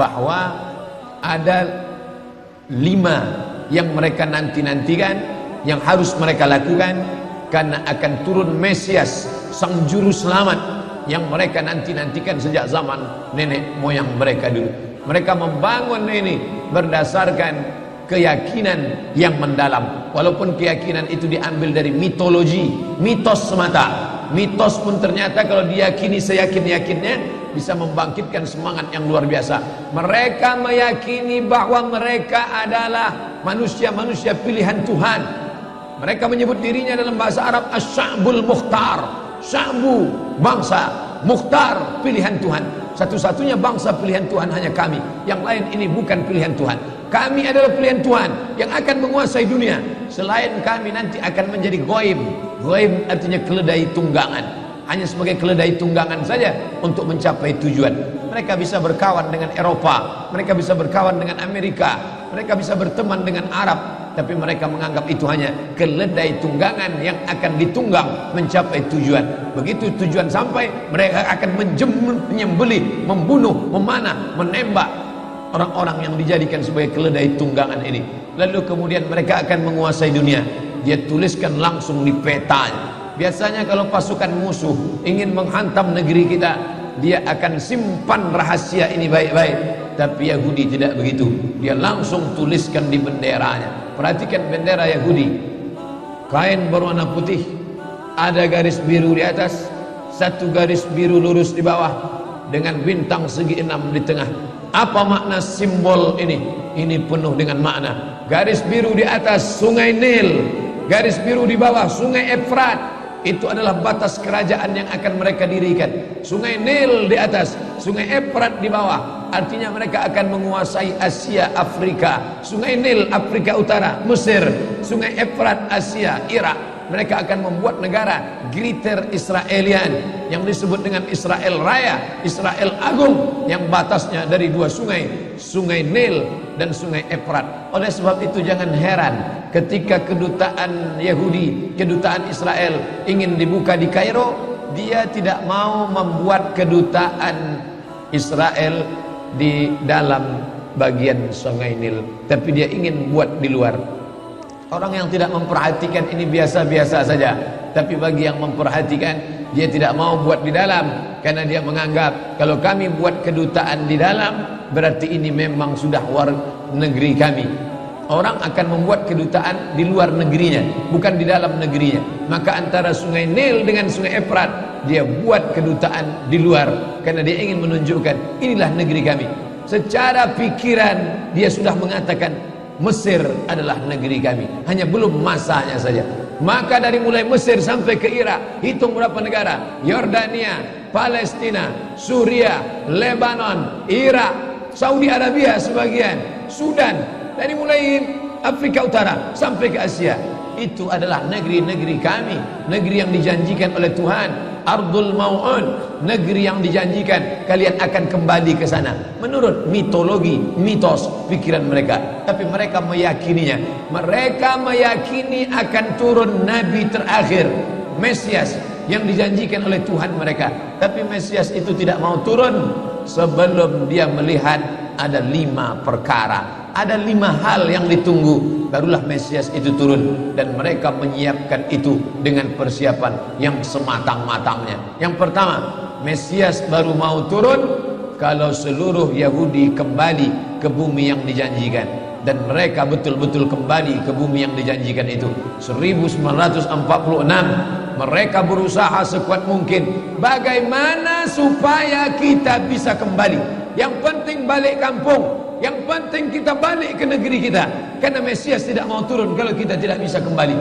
bahwa ada 5 yang mereka nanti-nantikan, yang harus mereka lakukan, karena akan turun Mesias, sang juru selamat yang mereka nanti-nantikan sejak zaman nenek moyang mereka dulu. Mereka membangun ini berdasarkan keyakinan yang mendalam, walaupun keyakinan itu diambil dari mitologi, mitos semata. Mitos pun ternyata kalau diyakini seyakin-yakinnya bisa membangkitkan semangat yang luar biasa. Mereka meyakini bahwa mereka adalah manusia-manusia pilihan Tuhan. Mereka menyebut dirinya dalam bahasa Arab Asy-Sya'bul Mukhtar, Sya'bu, bangsa, Mukhtar, pilihan Tuhan. Satu-satunya bangsa pilihan Tuhan hanya kami, yang lain ini bukan pilihan Tuhan. Kami adalah pilihan Tuhan yang akan menguasai dunia. Selain kami nanti akan menjadi goib. Goib artinya keledai tunggangan, hanya sebagai keledai tunggangan saja untuk mencapai tujuan. Mereka bisa berkawan dengan Eropa, mereka bisa berkawan dengan Amerika, mereka bisa berteman dengan Arab, tapi mereka menganggap itu hanya keledai tunggangan yang akan ditunggang mencapai tujuan. Begitu tujuan sampai, mereka akan menyembelih, membunuh, memanah, menembak orang-orang yang dijadikan sebagai keledai tunggangan ini. Lalu kemudian mereka akan menguasai dunia. Dia tuliskan langsung di petanya. Biasanya kalau pasukan musuh ingin menghantam negeri kita, dia akan simpan rahasia ini baik-baik. Tapi Yahudi tidak begitu. Dia langsung tuliskan di benderanya. Perhatikan bendera Yahudi, kain berwarna putih, ada garis biru di atas, satu garis biru lurus di bawah, dengan bintang segi 6 di tengah. Apa makna simbol ini? Ini penuh dengan makna. Garis biru di atas sungai Nil, garis biru di bawah sungai Efrat. Itu adalah batas kerajaan yang akan mereka dirikan. Sungai Nil di atas, sungai Efrat di bawah. Artinya mereka akan menguasai Asia, Afrika. Sungai Nil Afrika Utara, Mesir. Sungai Efrat Asia, Irak. Mereka akan membuat negara Greater Israelian yang disebut dengan Israel Raya, Israel Agung, yang batasnya dari 2 sungai, sungai Nil dan sungai Efrat. Oleh sebab itu jangan heran ketika kedutaan Yahudi, kedutaan Israel ingin dibuka di Kairo, dia tidak mau membuat kedutaan Israel di dalam bagian sungai Nil, tapi dia ingin buat di luar. Orang yang tidak memperhatikan ini biasa-biasa saja, tapi bagi yang memperhatikan, dia tidak mau buat di dalam, karena dia menganggap kalau kami buat kedutaan di dalam, berarti ini memang sudah war negeri kami. Orang akan membuat kedutaan di luar negerinya, bukan di dalam negerinya. Maka antara sungai Nil dengan sungai Efrat, dia buat kedutaan di luar, karena dia ingin menunjukkan inilah negeri kami. Secara pikiran dia sudah mengatakan Mesir adalah negeri kami, hanya belum masanya saja. Maka dari mulai Mesir sampai ke Irak, hitung berapa negara: Yordania, Palestina, Suria, Lebanon, Irak, Saudi Arabia sebagian, Sudan, dari mulai Afrika Utara sampai ke Asia. Itu adalah negeri-negeri kami, negeri yang dijanjikan oleh Tuhan. Ardul Mau'un, negeri yang dijanjikan kalian akan kembali ke sana menurut mitologi, mitos, pikiran mereka. Tapi mereka meyakininya. Mereka meyakini akan turun nabi terakhir, Mesias, yang dijanjikan oleh Tuhan mereka. Tapi Mesias itu tidak mau turun sebelum dia melihat ada 5 perkara, ada 5 hal yang ditunggu, barulah Mesias itu turun. Dan mereka menyiapkan itu dengan persiapan yang sematang-matangnya. Yang pertama, Mesias baru mau turun kalau seluruh Yahudi kembali ke bumi yang dijanjikan. Dan mereka betul-betul kembali ke bumi yang dijanjikan itu. 1946 mereka berusaha sekuat mungkin, bagaimana supaya kita bisa kembali. Yang penting balik kampung, yang penting kita balik ke negeri kita, karena Mesias tidak mau turun kalau kita tidak bisa kembali.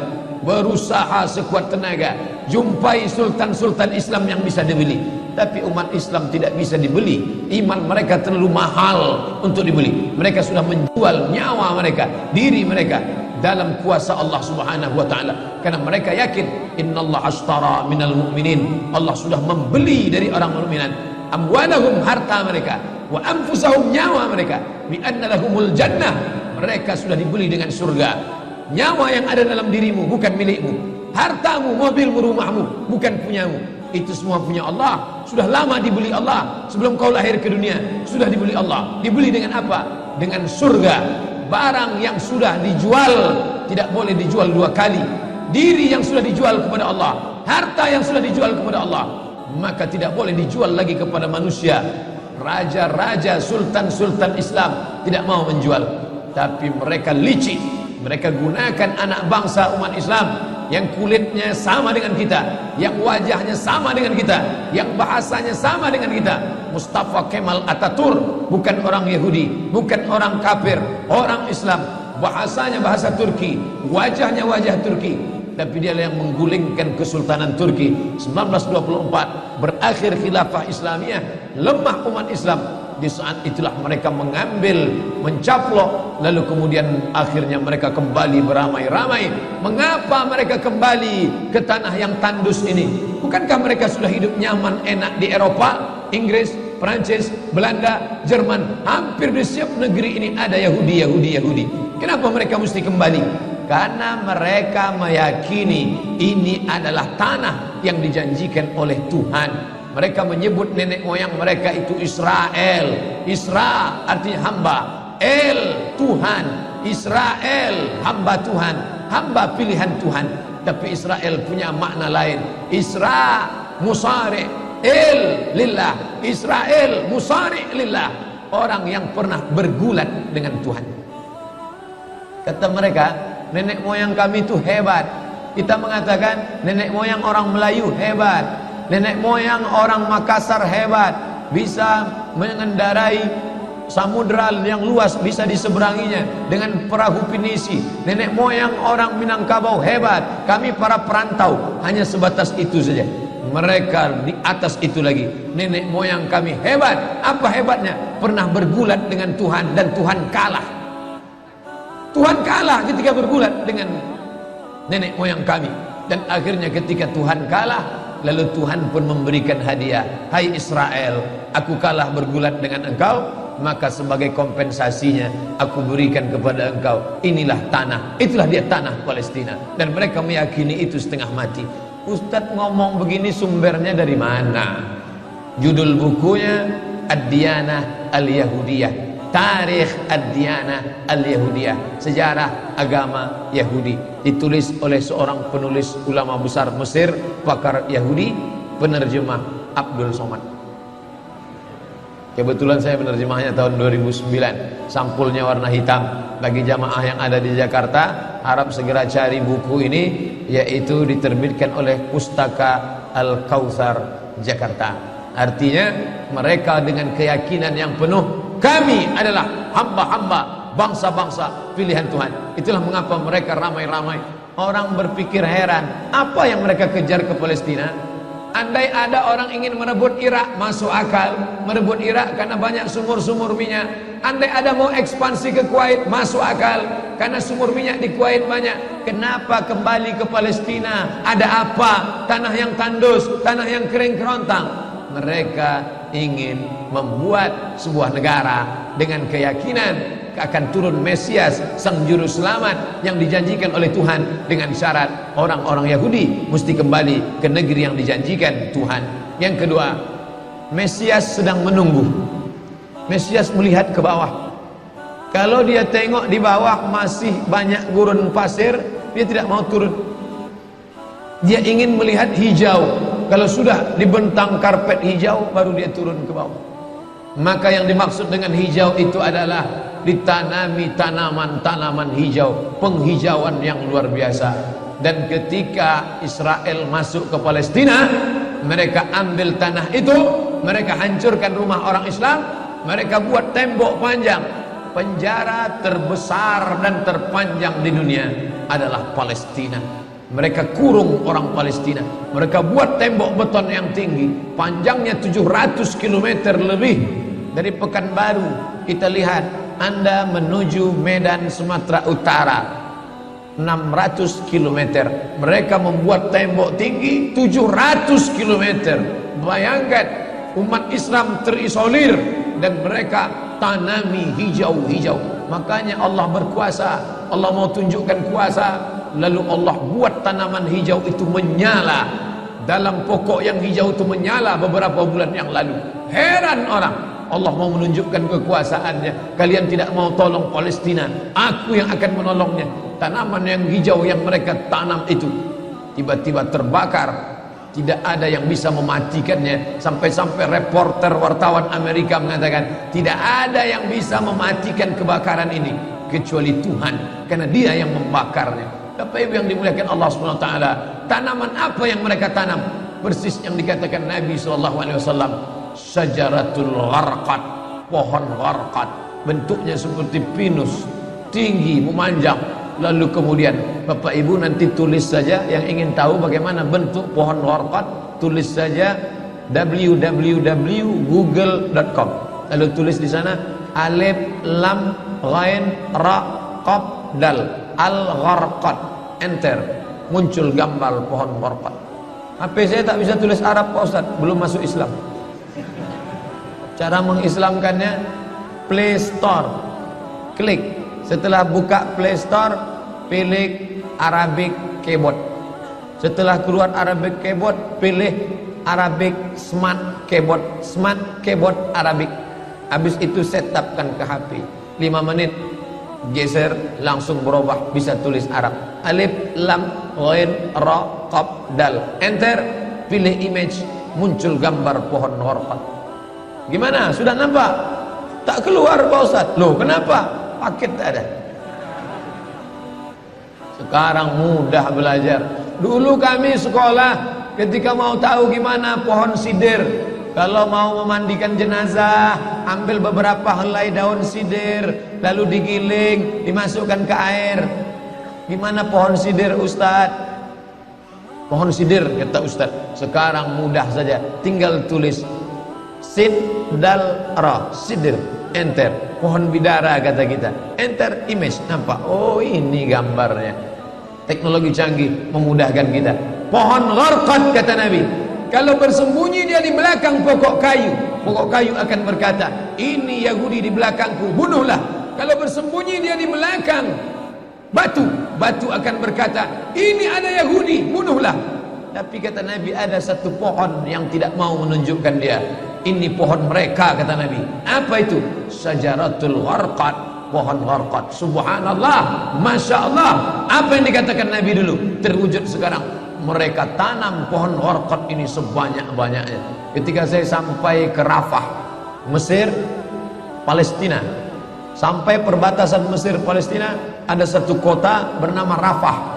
Berusaha sekuat tenaga, jumpai sultan-sultan Islam yang bisa dibeli, tapi umat Islam tidak bisa dibeli. Iman mereka terlalu mahal untuk dibeli. Mereka sudah menjual nyawa mereka, diri mereka dalam kuasa Allah Subhanahu wa taala, karena mereka yakin innallaha ashtara minal mu'minin, Allah sudah membeli dari orang mukminin amwalahum, harta mereka, wa anfusahum, nyawa mereka, bi anna lahumul jannah, mereka sudah dibeli dengan surga. Nyawa yang ada dalam dirimu bukan milikmu, hartamu, mobilmu, rumahmu bukan punyamu, itu semua punya Allah, sudah lama dibeli Allah. Sebelum kau lahir ke dunia sudah dibeli Allah. Dibeli dengan apa? Dengan surga. Barang yang sudah dijual tidak boleh dijual dua kali. Diri yang sudah dijual kepada Allah, harta yang sudah dijual kepada Allah, maka tidak boleh dijual lagi kepada manusia. Raja-raja, sultan-sultan Islam tidak mau menjual, tapi mereka licik. Mereka gunakan anak bangsa umat Islam yang kulitnya sama dengan kita, yang wajahnya sama dengan kita, yang bahasanya sama dengan kita. Mustafa Kemal Atatürk bukan orang Yahudi, bukan orang kafir, orang Islam. Bahasanya bahasa Turki, wajahnya wajah Turki, tapi dia yang menggulingkan Kesultanan Turki. 1924 berakhir khilafah Islamiyah, lemah umat Islam. Di saat itulah mereka mengambil, mencaplok, lalu kemudian akhirnya mereka kembali beramai-ramai. Mengapa mereka kembali ke tanah yang tandus ini? Bukankah mereka sudah hidup nyaman, enak di Eropa, Inggris, Perancis, Belanda, Jerman? Hampir di setiap negeri ini ada Yahudi. Kenapa mereka mesti kembali? Karena mereka meyakini ini adalah tanah yang dijanjikan oleh Tuhan. Mereka menyebut nenek moyang mereka itu Israel. Isra artinya hamba, El Tuhan. Israel hamba Tuhan, hamba pilihan Tuhan. Tapi Israel punya makna lain. Isra musari El lillah. Israel musari lillah, orang yang pernah bergulat dengan Tuhan. Kata mereka, nenek moyang kami itu hebat. Kita mengatakan nenek moyang orang Melayu hebat, nenek moyang orang Makassar hebat, bisa mengendarai samudra yang luas, bisa diseberanginya dengan perahu pinisi. Nenek moyang orang Minangkabau hebat, kami para perantau hanya sebatas itu saja. Mereka di atas itu lagi, nenek moyang kami hebat. Apa hebatnya? Pernah bergulat dengan Tuhan dan Tuhan kalah. Tuhan kalah ketika bergulat dengan nenek moyang kami. Dan akhirnya ketika Tuhan kalah, lalu Tuhan pun memberikan hadiah. Hai Israel, aku kalah bergulat dengan engkau, maka sebagai kompensasinya aku berikan kepada engkau inilah tanah. Itulah dia tanah Palestina. Dan mereka meyakini itu setengah mati. Ustadz ngomong begini sumbernya dari mana? Judul bukunya Ad-Diyanah Al-Yahudiyah, Tarikh Ad-Diyanah Al-Yahudiyah, sejarah agama Yahudi, ditulis oleh seorang penulis ulama besar Mesir, pakar Yahudi, penerjemah Abdul Somad. Kebetulan saya menerjemahnya tahun 2009. Sampulnya warna hitam. Bagi jamaah yang ada di Jakarta, harap segera cari buku ini, yaitu diterbitkan oleh Pustaka Al-Kautsar Jakarta. Artinya mereka dengan keyakinan yang penuh, kami adalah hamba-hamba bangsa-bangsa pilihan Tuhan. Itulah mengapa mereka ramai-ramai. Orang berpikir heran, apa yang mereka kejar ke Palestina? Andai ada orang ingin merebut Irak, masuk akal. Merebut Irak karena banyak sumur-sumur minyak. Andai ada mau ekspansi ke Kuwait, masuk akal, karena sumur minyak di Kuwait banyak. Kenapa kembali ke Palestina? Ada apa? Tanah yang tandus, tanah yang kering kerontang. Mereka ingin membuat sebuah negara dengan keyakinan akan turun Mesias, sang juru selamat yang dijanjikan oleh Tuhan, dengan syarat orang-orang Yahudi mesti kembali ke negeri yang dijanjikan Tuhan. Yang kedua, Mesias sedang menunggu. Mesias melihat ke bawah. Kalau dia tengok di bawah masih banyak gurun pasir, dia tidak mau turun. Dia ingin melihat hijau. Kalau sudah dibentang karpet hijau, baru dia turun ke bawah. Maka yang dimaksud dengan hijau itu adalah ditanami tanaman-tanaman hijau, penghijauan yang luar biasa. Dan ketika Israel masuk ke Palestina, mereka ambil tanah itu, mereka hancurkan rumah orang Islam, mereka buat tembok panjang. Penjara terbesar dan terpanjang di dunia adalah Palestina. Mereka kurung orang Palestina. Mereka buat tembok beton yang tinggi, panjangnya 700 km lebih. Dari Pekanbaru kita lihat, Anda menuju Medan Sumatera Utara 600 km. Mereka membuat tembok tinggi 700 km. Bayangkan, umat Islam terisolir dan mereka tanami hijau-hijau. Makanya Allah berkuasa. Allah mau tunjukkan kuasa, lalu Allah buat tanaman hijau itu menyala dalam pokok yang hijau itu menyala beberapa bulan yang lalu. Heran orang, Allah mau menunjukkan kekuasaannya. Kalian tidak mau tolong Palestina, aku yang akan menolongnya. Tanaman yang hijau yang mereka tanam itu tiba-tiba terbakar. Tidak ada yang bisa mematikannya. Sampai-sampai reporter wartawan Amerika mengatakan tidak ada yang bisa mematikan kebakaran ini kecuali Tuhan, karena Dia yang membakarnya. Bapak Ibu yang dimuliakan Allah SWT, tanaman apa yang mereka tanam? Persis yang dikatakan Nabi SAW, syajaratul gharqad, pohon gharqad, bentuknya seperti pinus, tinggi, memanjang. Lalu kemudian Bapak Ibu nanti tulis saja, yang ingin tahu bagaimana bentuk pohon gharqad, tulis saja www.google.com. Lalu tulis di sana alif lam ghain ra qaf dal al-gharqad, enter, muncul gambar pohon gharqad. HP saya tak bisa tulis Arab Pak Ustaz, belum masuk Islam. Cara mengislamkannya Play Store, klik. Setelah buka Play Store, pilih Arabic Keyboard. Setelah keluar Arabic Keyboard, pilih Arabic Smart Keyboard. Smart Keyboard Arabic. Habis itu setupkan ke HP. 5 menit, geser, langsung berubah, bisa tulis Arab. Alif, lam, ghain, ra, qaf, dal. Enter, pilih image, muncul gambar pohon gharqad. Gimana? Sudah nampak? Tak keluar Pak Ustaz. Loh, kenapa? Paket tak ada. Sekarang mudah belajar. Dulu kami sekolah ketika mau tahu gimana pohon sidir, kalau mau memandikan jenazah, ambil beberapa helai daun sidir, lalu digiling, dimasukkan ke air. Gimana pohon sidir Ustaz? Pohon sidir kata Ustaz. Sekarang mudah saja, tinggal tulis sin dal ra, sidir, enter. Pohon bidara kata kita, enter image, nampak, oh ini gambarnya. Teknologi canggih memudahkan kita. Pohon gharqad kata Nabi, kalau bersembunyi dia di belakang pokok kayu akan berkata, ini Yahudi di belakangku, bunuhlah. Kalau bersembunyi dia di belakang batu akan berkata, ini ada Yahudi, bunuhlah. Tapi kata Nabi, ada satu pohon yang tidak mau menunjukkan dia. Ini pohon mereka kata Nabi. Apa itu? Syajaratul gharqad, pohon gharqad. Subhanallah, Masya Allah. Apa yang dikatakan Nabi dulu terwujud sekarang. Mereka tanam pohon gharqad ini sebanyak-banyaknya. Ketika saya sampai ke Rafah, Mesir, Palestina, sampai perbatasan Mesir Palestina, ada satu kota bernama Rafah.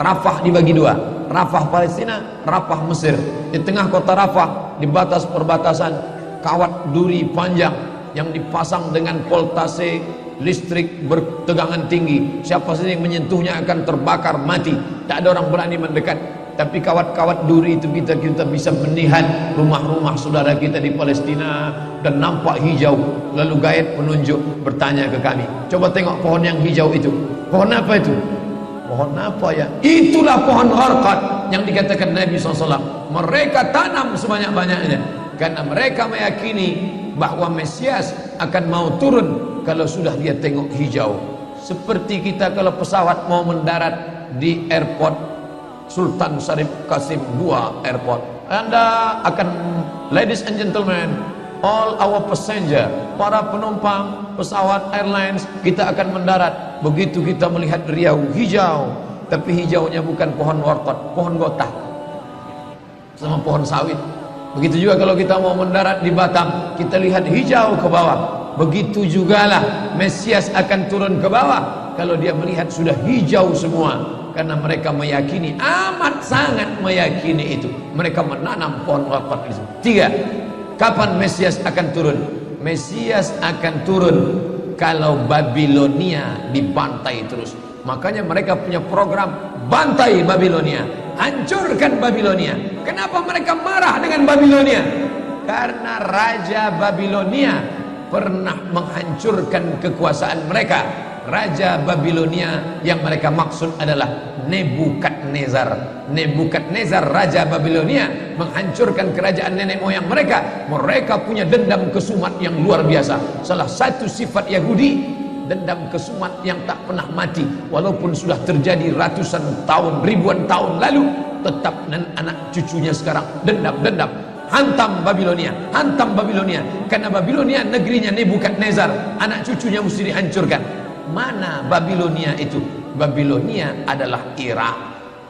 Rafah dibagi dua, Rafah Palestina, Rafah Mesir. Di tengah kota Rafah, di batas perbatasan, kawat duri panjang yang dipasang dengan voltase listrik bertegangan tinggi. Siapa saja yang menyentuhnya akan terbakar mati. Tak ada orang berani mendekat. Tapi kawat-kawat duri itu kita bisa melihat rumah-rumah saudara kita di Palestina dan nampak hijau. Lalu gaib penunjuk bertanya ke kami, coba tengok pohon yang hijau itu. Pohon apa itu? Pohon apa ya? Itulah pohon gharqad yang dikatakan Nabi SAW. Mereka tanam sebanyak-banyaknya karena mereka meyakini bahwa Mesias akan mau turun kalau sudah dia tengok hijau. Seperti kita kalau pesawat mau mendarat di airport Sultan Syarif Qasim II airport, Anda akan, ladies and gentlemen, all our passenger, para penumpang pesawat airlines, kita akan mendarat. Begitu kita melihat riau hijau, tapi hijaunya bukan pohon gharqad, pohon gotah sama pohon sawit. Begitu juga kalau kita mau mendarat di Batam, kita lihat hijau ke bawah. Begitu jugalah Mesias akan turun ke bawah kalau dia melihat sudah hijau semua, karena mereka meyakini, amat sangat meyakini itu. Mereka menanam pohon gharqad itu. 3. Kapan Mesias akan turun? Mesias akan turun kalau Babilonia dibantai terus. Makanya mereka punya program bantai Babilonia, hancurkan Babilonia. Kenapa mereka marah dengan Babilonia? Karena Raja Babilonia pernah menghancurkan kekuasaan mereka. Raja Babilonia yang mereka maksud adalah Nebukadnezar. Nebukadnezar Raja Babilonia menghancurkan kerajaan nenek moyang mereka. Mereka punya dendam kesumat yang luar biasa. Salah satu sifat Yahudi, dendam kesumat yang tak pernah mati. Walaupun sudah terjadi ratusan tahun, ribuan tahun lalu, tetap anak cucunya sekarang dendam. Hantam Babilonia, hantam Babilonia. Karena Babilonia negerinya Nebukadnezar, anak cucunya mesti dihancurkan. Mana Babilonia itu? Babilonia adalah Irak.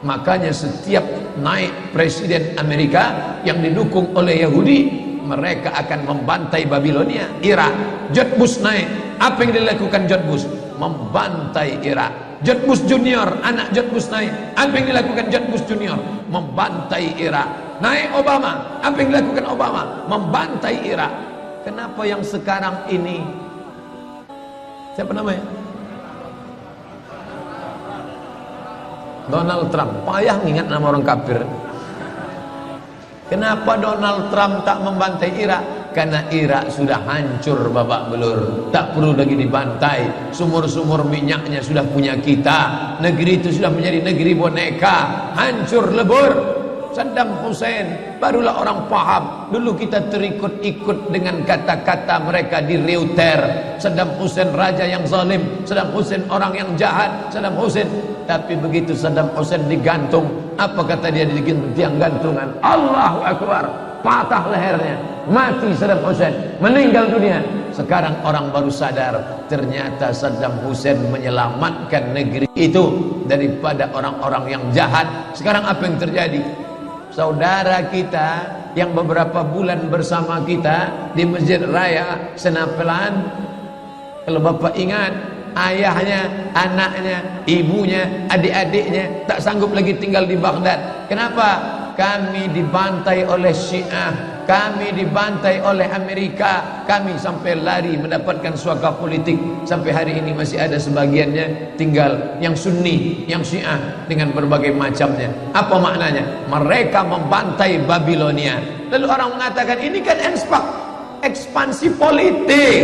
Makanya setiap naik presiden Amerika yang didukung oleh Yahudi, mereka akan membantai Babilonia, Irak. George Bush naik, apa yang dilakukan George Bush? Membantai Irak. George Bush Junior, anak George Bush naik, apa yang dilakukan George Bush Junior? Membantai Irak. Naik Obama, apa yang dilakukan Obama? Membantai Irak. Kenapa yang sekarang ini, siapa namanya? Donald Trump. Payah ngingat nama orang kafir. Kenapa Donald Trump tak membantai Irak? Karena Irak sudah hancur babak belur, tak perlu lagi dibantai. Sumur-sumur minyaknya sudah punya kita. Negeri itu sudah menjadi negeri boneka, hancur lebur. Saddam Hussein barulah orang paham. Dulu kita terikut-ikut dengan kata-kata mereka di Reuter. Saddam Hussein raja yang zalim, Saddam Hussein orang yang jahat, Saddam Hussein. Tapi begitu Saddam Hussein digantung, apa kata dia di tiang gantungan? Allahu Akbar, patah lehernya, mati Saddam Hussein, meninggal dunia. Sekarang orang baru sadar, ternyata Saddam Hussein menyelamatkan negeri itu daripada orang-orang yang jahat. Sekarang apa yang terjadi? Saudara kita yang beberapa bulan bersama kita di Masjid Raya Senapelan, kalau Bapak ingat, ayahnya, anaknya, ibunya, adik-adiknya tak sanggup lagi tinggal di Baghdad. Kenapa? Kami dibantai oleh Syiah, kami dibantai oleh Amerika, kami sampai lari mendapatkan suaka politik. Sampai hari ini masih ada sebagiannya tinggal yang Sunni, yang Syiah dengan berbagai macamnya. Apa maknanya? Mereka membantai Babilonia. Lalu orang mengatakan ini kan ekspansi politik,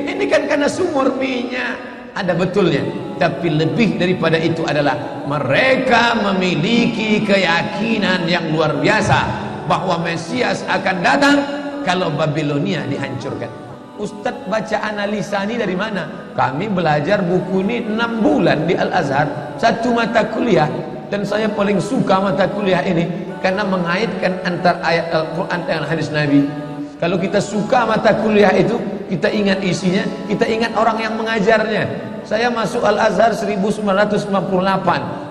ini kan karena sumur minyak. Ada betulnya, tapi lebih daripada itu adalah mereka memiliki keyakinan yang luar biasa bahwa Mesias akan datang kalau Babilonia dihancurkan. Ustadz baca analisa ini dari mana? Kami belajar buku ini 6 bulan di Al-Azhar, satu mata kuliah, dan saya paling suka mata kuliah ini karena mengaitkan antara ayat Al-Quran dan hadis Nabi. Kalau kita suka mata kuliah itu, kita ingat isinya, kita ingat orang yang mengajarnya. Saya masuk Al-Azhar 1998,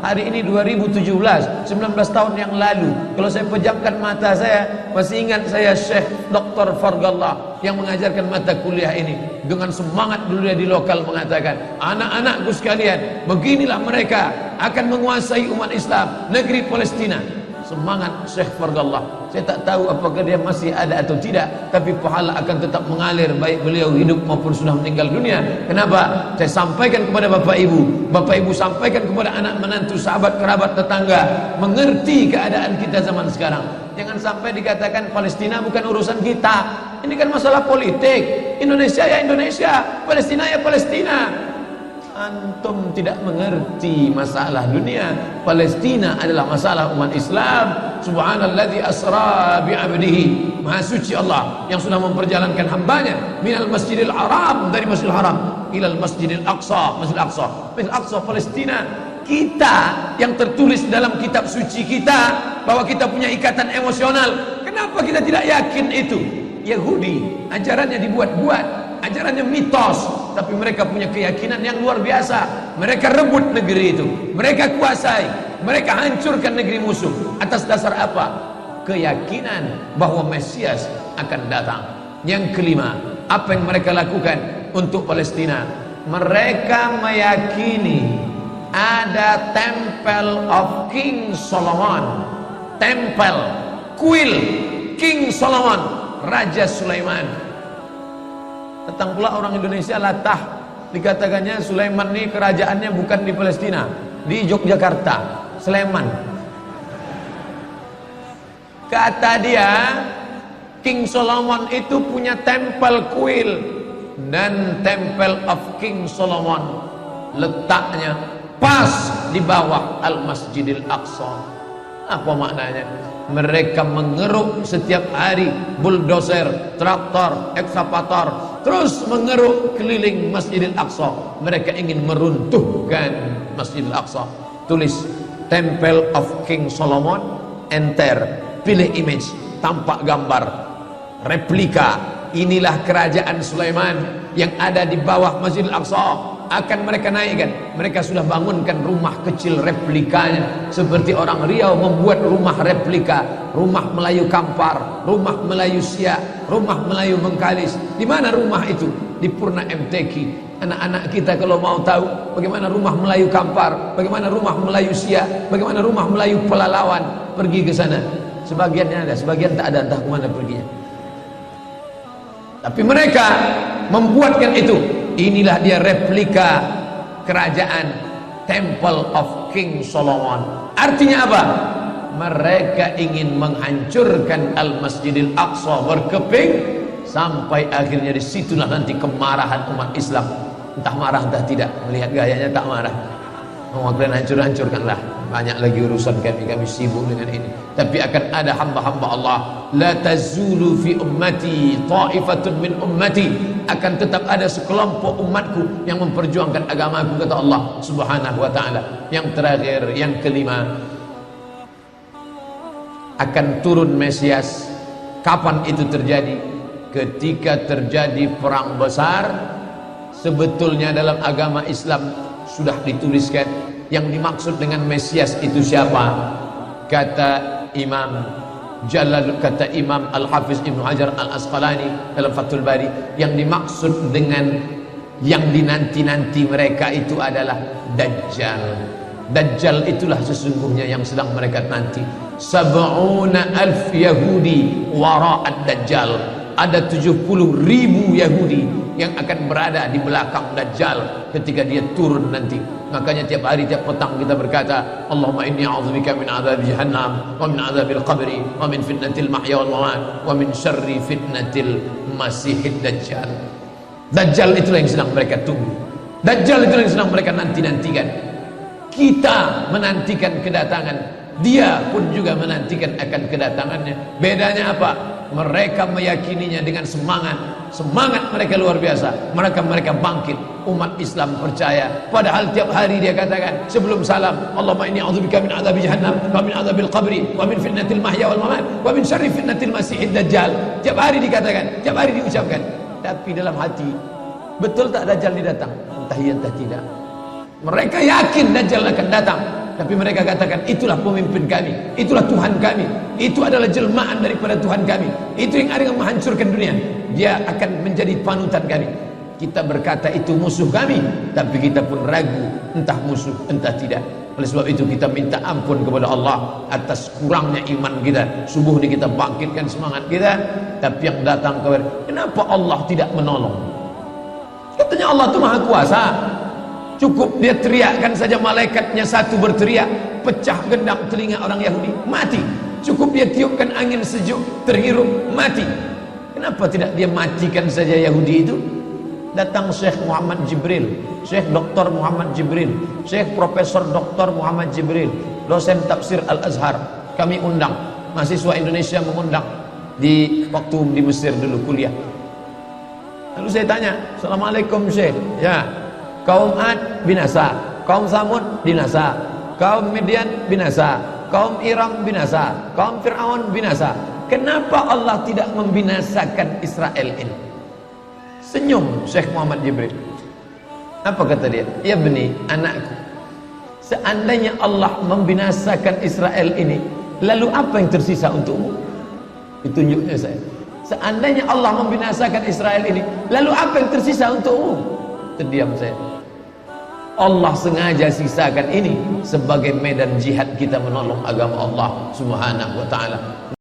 hari ini 2017, 19 tahun yang lalu. Kalau saya pejamkan mata saya, masih ingat saya Syekh Dr. Fargallah yang mengajarkan mata kuliah ini. Dengan semangat dulu dia di lokal mengatakan, anak-anakku sekalian, beginilah mereka akan menguasai umat Islam, negeri Palestina. Semangat Syekh Fargallah. Saya tak tahu apakah dia masih ada atau tidak, tapi pahala akan tetap mengalir baik beliau hidup maupun sudah meninggal dunia. Kenapa? Saya sampaikan kepada Bapak Ibu sampaikan kepada anak menantu, sahabat, kerabat, tetangga, mengerti keadaan kita zaman sekarang. Jangan sampai dikatakan Palestina bukan urusan kita. Ini kan masalah politik. Indonesia ya Indonesia, Palestina ya Palestina. Antum tidak mengerti masalah dunia. Palestina adalah masalah umat Islam. Subhanalladzi asra bi'abdihi, maha suci Allah yang sudah memperjalankan hambanya minal masjidil haram, dari masjidil haram ilal masjidil aqsa, masjidil aqsa, masjidil aqsa Palestina. Kita yang tertulis dalam kitab suci kita bahwa kita punya ikatan emosional, kenapa kita tidak yakin itu? Yahudi ajarannya dibuat-buat, ajarannya mitos, tapi mereka punya keyakinan yang luar biasa. Mereka rebut negeri itu, mereka kuasai, mereka hancurkan negeri musuh. Atas dasar apa? Keyakinan bahwa Mesias akan datang. Yang kelima, apa yang mereka lakukan untuk Palestina? Mereka meyakini ada Temple of King Solomon, tempel, kuil King Solomon, Raja Sulaiman. Datang pula orang Indonesia latah, dikatakannya Sulaiman ini kerajaannya bukan di Palestina, di Yogyakarta, Sleman. Kata dia, King Solomon itu punya tempel kuil, dan Temple of King Solomon letaknya pas di bawah Al-Masjidil Aqsa. Apa maknanya? Mereka mengeruk setiap hari bulldozer, traktor, ekskavator, terus mengeruk keliling Masjidil Aqsa. Mereka ingin meruntuhkan Masjidil Aqsa. Tulis Temple of King Solomon enter, pilih image, tampak gambar, replika. Inilah kerajaan Sulaiman yang ada di bawah Masjidil Aqsa. Akan mereka naikkan. Mereka sudah bangunkan rumah kecil replikanya, seperti orang Riau membuat rumah replika, rumah Melayu Kampar, rumah Melayu Siak, rumah Melayu Bengkalis. Di mana rumah itu? Di Purna MTQ. Anak-anak kita kalau mau tahu bagaimana rumah Melayu Kampar, bagaimana rumah Melayu Siak, bagaimana rumah Melayu Pelalawan, pergi ke sana. Sebagiannya ada, sebagian tak ada, entah kemana perginya. Tapi mereka membuatkan itu. Inilah dia replika kerajaan Temple of King Solomon. Artinya apa? Mereka ingin menghancurkan Al-Masjidil Aqsa berkeping, sampai akhirnya disitulah nanti kemarahan umat Islam. Entah marah entah tidak. Melihat gayanya tak marah. Kalian hancur-hancurkanlah. Banyak lagi urusan kami sibuk dengan ini. Tapi akan ada hamba-hamba Allah. La tazulu fi ummati ta'ifatun min ummati. Akan tetap ada sekelompok umatku yang memperjuangkan agamaku, kata Allah Subhanahu wa ta'ala. Yang terakhir, yang kelima, akan turun Mesias. Kapan itu terjadi? Ketika terjadi perang besar. Sebetulnya dalam agama Islam sudah dituliskan yang dimaksud dengan Mesias itu siapa. Kata Imam Al-Hafiz Ibnu Hajar Al-Asqalani dalam Fathul Bari, yang dimaksud dengan yang dinanti-nanti mereka itu adalah Dajjal. Dajjal itulah sesungguhnya yang sedang mereka nanti. 70,000 Yahudi wara'ad Dajjal. Ada 70.000 Yahudi yang akan berada di belakang Dajjal ketika dia turun nanti. Makanya tiap hari, tiap petang kita berkata, Allahumma inni a'udzubika min adzabi jahannam wa min adzabil qabri wa min fitnatil mahya wal mamat wa min syarri fitnatil masihid dajjal. Dajjal itulah yang sedang mereka tunggu. Dajjal itulah yang sedang mereka nanti-nantikan. Kita menantikan kedatangan, dia pun juga menantikan akan kedatangannya. Bedanya apa? Mereka meyakininya dengan semangat mereka luar biasa. Mereka bangkit. Umat Islam percaya. Padahal tiap hari dia katakan sebelum salam, Allahumma inni a'udzubika min adzabi jahannam wa min adzabil qabri wa min fitnatil mahya wal mamat wa min syarri fitnatil masihid dajjal. Tiap hari dikatakan, tiap hari diucapkan. Tapi dalam hati, betul tak Dajjal datang? Entah iya entah tidak. Mereka yakin Dajjal akan datang, tapi mereka katakan itulah pemimpin kami, itulah Tuhan kami, itu adalah jelmaan daripada Tuhan kami, itu yang ada yang menghancurkan dunia, dia akan menjadi panutan kami. Kita berkata itu musuh kami, tapi kita pun ragu entah musuh entah tidak. Oleh sebab itu kita minta ampun kepada Allah atas kurangnya iman kita. Subuh ini kita bangkitkan semangat kita, tapi yang datang kepada, kenapa Allah tidak menolong? Katanya Allah itu maha kuasa. Cukup dia teriakkan saja, malaikatnya satu berteriak, pecah gendang telinga orang Yahudi, mati. Cukup dia tiupkan angin sejuk, terhirup, mati. Kenapa tidak dia matikan saja Yahudi itu? Datang Syekh Muhammad Jibril, Syekh Dr. Muhammad Jibril, Syekh Profesor Dr. Muhammad Jibril, dosen tafsir Al-Azhar. Kami undang, mahasiswa Indonesia mengundang di waktu di Mesir dulu kuliah. Lalu saya tanya, Assalamualaikum Syekh. Ya, kaum Ad binasa, kaum Samud binasa, kaum Midian binasa, kaum Iram binasa, kaum Fir'aun binasa. Kenapa Allah tidak membinasakan Israel ini? Senyum Syekh Muhammad Jibril. Apa kata dia? Ya beni, anakku, seandainya Allah membinasakan Israel ini, lalu apa yang tersisa untukmu? Ditunjuknya saya. Seandainya Allah membinasakan Israel ini, lalu apa yang tersisa untukmu? Terdiam saya. Allah sengaja sisakan ini sebagai medan jihad kita menolong agama Allah Subhanahu wa ta'ala.